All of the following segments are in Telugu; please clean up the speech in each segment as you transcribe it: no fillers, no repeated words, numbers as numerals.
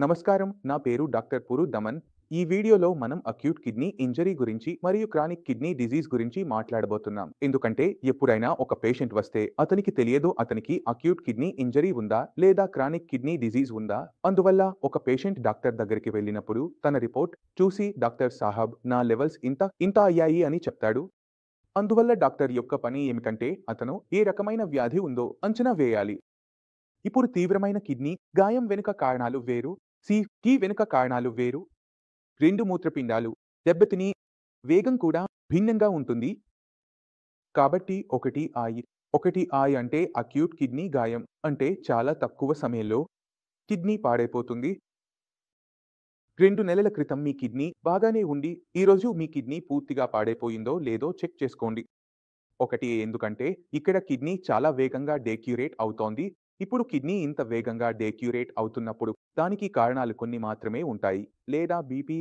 నమస్కారం, నా పేరు డాక్టర్ పురు దమన్. ఈ వీడియోలో మనం అక్యూట్ కిడ్నీ ఇంజరీ గురించి మరియు క్రానిక్ కిడ్నీ డిజీజ్ గురించి మాట్లాడబోతున్నాం. ఎందుకంటే ఎప్పుడైనా ఒక పేషెంట్ వస్తే అతనికి తెలియదు అతనికి అక్యూట్ కిడ్నీ ఇంజరీ ఉందా లేదా క్రానిక్ కిడ్నీ డిజీజ్ ఉందా. అందువల్ల ఒక పేషెంట్ డాక్టర్ దగ్గరికి వెళ్ళినప్పుడు తన రిపోర్ట్ చూసి డాక్టర్ సాహబ్ నా లెవెల్స్ ఇంత ఇంత అయ్యాయి అని చెప్తాడు. అందువల్ల డాక్టర్ యొక్క పని ఏమిటంటే అతను ఏ రకమైన వ్యాధి ఉందో అంచనా వేయాలి. ఇప్పుడు తీవ్రమైన కిడ్నీ గాయం వెనుక కారణాలు వేరు, కి వెనుక కారణాలు వేరు. రెండు మూత్రపిండాలు దెబ్బతిని వేగం కూడా భిన్నంగా ఉంటుంది. కాబట్టి ఒకటి ఐ అంటే అక్యూట్ కిడ్నీ గాయం అంటే చాలా తక్కువ సమయంలో కిడ్నీ పాడైపోతుంది. 2 నెలల క్రితం మీ కిడ్నీ బాగానే ఉండి ఈరోజు మీ కిడ్నీ పూర్తిగా పాడైపోయిందో లేదో చెక్ చేసుకోండి. ఎందుకంటే ఇక్కడ కిడ్నీ చాలా వేగంగా డేక్యూరేట్ అవుతోంది. ఇప్పుడు కిడ్నీ ఇంత వేగంగా డేక్యూరేట్ అవుతున్నప్పుడు దానికి కారణాలు కొన్ని మాత్రమే ఉంటాయి. లేదా బీపీ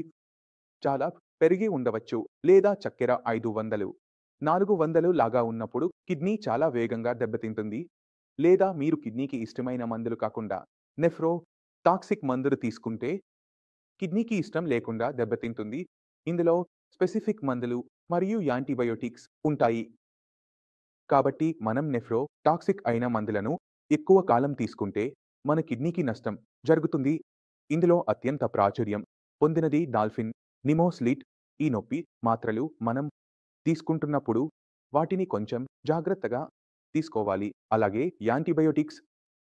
చాలా పెరిగి ఉండవచ్చు, లేదా చక్కెర 500, 400 లాగా ఉన్నప్పుడు కిడ్నీ చాలా వేగంగా దెబ్బతింటుంది. లేదా మీరు కిడ్నీకి ఇష్టమైన మందులు కాకుండా నెఫ్రో టాక్సిక్ మందులు తీసుకుంటే కిడ్నీకి ఇష్టం లేకుండా దెబ్బతింటుంది. ఇందులో స్పెసిఫిక్ మందులు మరియు యాంటీబయోటిక్స్ ఉంటాయి. కాబట్టి మనం నెఫ్రో టాక్సిక్ అయిన మందులను ఎక్కువ కాలం తీసుకుంటే మన కిడ్నీకి నష్టం జరుగుతుంది. ఇందులో అత్యంత ప్రాచుర్యం పొందినది డాల్ఫిన్, నిమోస్లిట్. ఈ నొప్పి మాత్రలు మనం తీసుకుంటున్నప్పుడు వాటిని కొంచెం జాగ్రత్తగా తీసుకోవాలి. అలాగే యాంటీబయోటిక్స్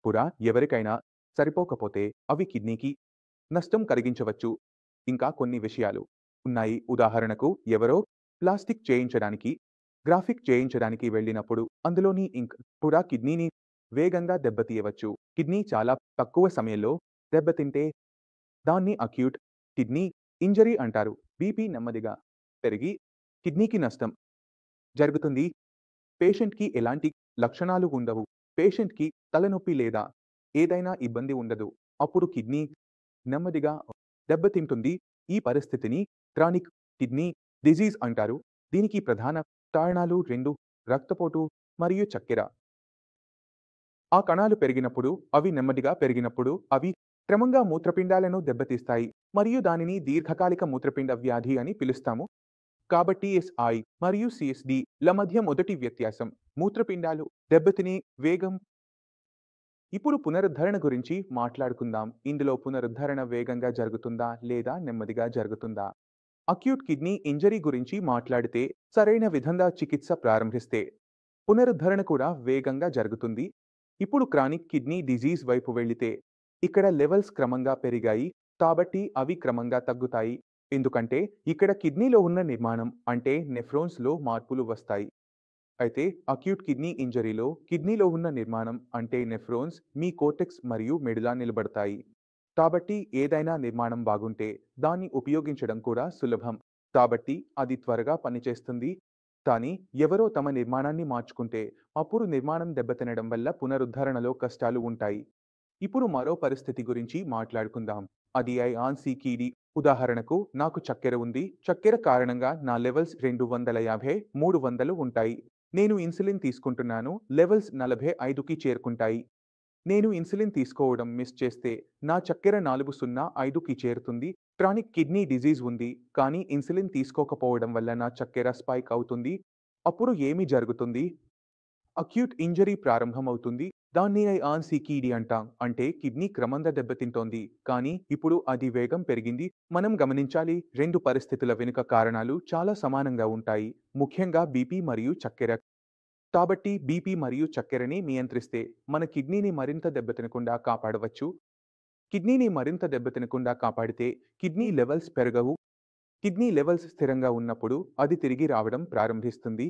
కూడా ఎవరికైనా సరిపోకపోతే అవి కిడ్నీకి నష్టం కలిగించవచ్చు. ఇంకా కొన్ని విషయాలు ఉన్నాయి. ఉదాహరణకు ఎవరో ప్లాస్టిక్ చేయించడానికి గ్రాఫిక్ చేయించడానికి వెళ్ళినప్పుడు అందులోని ఇంక్ కూడా కిడ్నీని వేగంగా దెబ్బతీయవచ్చు. కిడ్నీ చాలా తక్కువ సమయంలో దెబ్బతింటే దాన్ని అక్యూట్ కిడ్నీ ఇంజరీ అంటారు. బీపీ నెమ్మదిగా పెరిగి కిడ్నీకి నష్టం జరుగుతుంది. పేషెంట్కి ఎలాంటి లక్షణాలు ఉండవు. పేషెంట్కి తలనొప్పి లేదా ఏదైనా ఇబ్బంది ఉండదు. అప్పుడు కిడ్నీ నెమ్మదిగా దెబ్బతింటుంది. ఈ పరిస్థితిని క్రానిక్ కిడ్నీ డిజీజ్ అంటారు. దీనికి ప్రధాన కారణాలు 2 రక్తపోటు మరియు చక్కెర. ఆ కణాలు పెరిగినప్పుడు అవి నెమ్మదిగా పెరిగినప్పుడు అవి క్రమంగా మూత్రపిండాలను దెబ్బతీస్తాయి మరియు దానిని దీర్ఘకాలిక మూత్రపిండ వ్యాధి అని పిలుస్తాము. కాబట్టి ఎస్ఐ మరియు సిఎస్డి ల మధ్య మొదటి వ్యత్యాసం మూత్రపిండాలు దెబ్బతినే వేగం. ఇప్పుడు పునరుద్ధరణ గురించి మాట్లాడుకుందాం. ఇందులో పునరుద్ధరణ వేగంగా జరుగుతుందా లేదా నెమ్మదిగా జరుగుతుందా? అక్యూట్ కిడ్నీ ఇంజరీ గురించి మాట్లాడితే సరైన విధంగా చికిత్స ప్రారంభిస్తే పునరుద్ధరణ కూడా వేగంగా జరుగుతుంది. ఇప్పుడు క్రానిక్ కిడ్నీ డిజీజ్ వైపు వెళితే ఇక్కడ లెవెల్స్ క్రమంగా పెరిగాయి కాబట్టి అవి క్రమంగా తగ్గుతాయి. ఎందుకంటే ఇక్కడ కిడ్నీలో ఉన్న నిర్మాణం అంటే నెఫ్రోన్స్లో మార్పులు వస్తాయి. అయితే అక్యూట్ కిడ్నీ ఇంజరీలో కిడ్నీలో ఉన్న నిర్మాణం అంటే నెఫ్రోన్స్ మీ కోర్టెక్స్ మరియు మెడులా నిలబడతాయి. కాబట్టి ఏదైనా నిర్మాణం బాగుంటే దాన్ని ఉపయోగించడం కూడా సులభం. కాబట్టి అది త్వరగా పనిచేస్తుంది. కానీ ఎవరో తమ నిర్మాణాన్ని మార్చుకుంటే అప్పుడు నిర్మాణం దెబ్బతినడం వల్ల పునరుద్ధరణలో కష్టాలు ఉంటాయి. ఇప్పుడు మరో పరిస్థితి గురించి మాట్లాడుకుందాం. అది ఐఆన్సికిడి. ఉదాహరణకు నాకు చక్కెర ఉంది. చక్కెర కారణంగా నా లెవెల్స్ 250, 300 ఉంటాయి. నేను ఇన్సులిన్ తీసుకుంటున్నాను. లెవెల్స్ 45కి చేరుకుంటాయి. నేను ఇన్సులిన్ తీసుకోవడం మిస్ చేస్తే నా చక్కెర 405కి చేరుతుంది. క్రానిక్ కిడ్నీ డిజీజ్ ఉంది కానీ ఇన్సులిన్ తీసుకోకపోవడం వల్ల నా చక్కెర స్పైక్ అవుతుంది. అప్పుడు ఏమి జరుగుతుంది? అక్యూట్ ఇంజరీ ప్రారంభమవుతుంది. దాన్ని ఐఆన్సికిడి అంటాం. అంటే కిడ్నీ క్రమంగా దెబ్బతింటోంది కానీ ఇప్పుడు అది వేగం పెరిగింది. మనం గమనించాలి 2 పరిస్థితుల వెనుక కారణాలు చాలా సమానంగా ఉంటాయి. ముఖ్యంగా బీపీ మరియు చక్కెర. కాబట్టి బీపీ మరియు చక్కెరని నియంత్రిస్తే మన కిడ్నీని మరింత దెబ్బతినకుండా కాపాడవచ్చు. కిడ్నీని మరింత దెబ్బతినకుండా కాపాడితే కిడ్నీ లెవెల్స్ పెరగవు. కిడ్నీ లెవెల్స్ స్థిరంగా ఉన్నప్పుడు అది తిరిగి రావడం ప్రారంభిస్తుంది.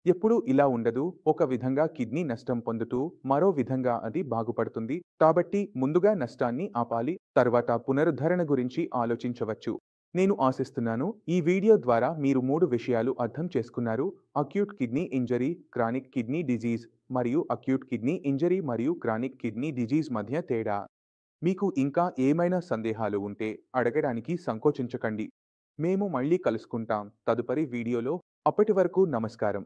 ఎప్పుడూ ఇలా ఉండదు. ఒక విధంగా కిడ్నీ నష్టం పొందుతూ మరో విధంగా అది బాగుపడుతుంది. కాబట్టి ముందుగా నష్టాన్ని ఆపాలి, తర్వాత పునరుద్ధరణ గురించి ఆలోచించవచ్చు. నేను ఆశిస్తున్నాను ఈ వీడియో ద్వారా మీరు 3 విషయాలు అర్థం చేసుకున్నారు. Acute kidney injury, chronic kidney disease మరియు అక్యూట్ కిడ్నీ ఇంజరీ మరియు క్రానిక్ కిడ్నీ డిజీజ్ మధ్య తేడా. మీకు ఇంకా ఏమైనా సందేహాలు ఉంటే అడగడానికి సంకోచించకండి. మేము మళ్ళీ కలుసుకుంటాం తదుపరి వీడియోలో. అప్పటి వరకు నమస్కారం.